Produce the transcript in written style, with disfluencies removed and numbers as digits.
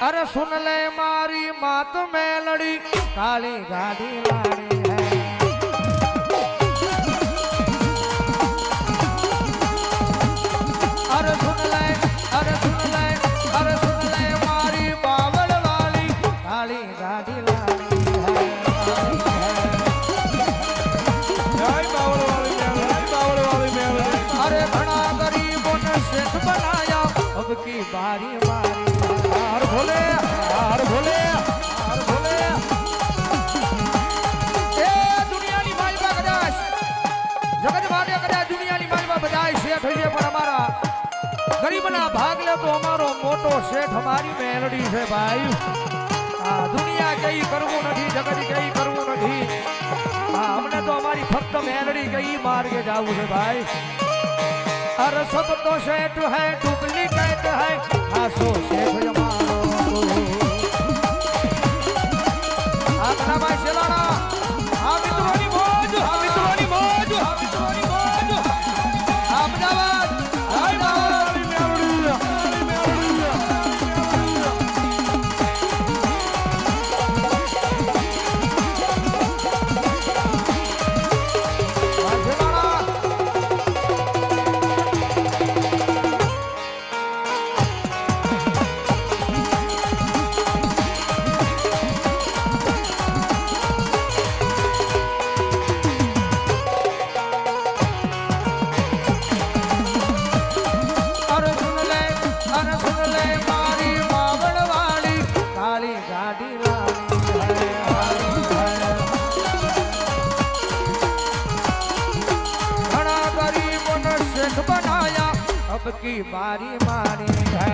अरे सुन ले मारी मात में लड़ी काली गाड़ी लाड़ी है। अरे सुन ले, अरे सुन ले, अरे सुन ले मारी बावल वाली काली गाड़ी लाड़ी है। जय बावल वाली मेल, जय बावल वाली मेल। अरे घना गरीबों ने सेठ बनाया अब की बारी मारी हार भोले, हार भोले, हार भोले। ए दुनियानी मालबा कदाच जगत माने कदाच दुनियानी मालबा बधाई सेठ है पर हमारा गरीबना भाग ले तो हमारो मोटो सेठ हमारी मेलडी है भाई। आ दुनिया कई करવું નથી जगत कई करવું નથી। आ हमने तो हमारी फक्त मेलडी कई मार्गे जाऊ है भाई। अरे सब तो सेठ है डुप्लीकेट है खासो सेठ हमारो। अपना भाई चलाना आ मित्रोनी मौज, आ मित्रोनी मौज, आ मित्रोनी मौज। अहमदाबाद जय बावल वाली मेल, वाली मेल। बनाया अब की बारी मारी है।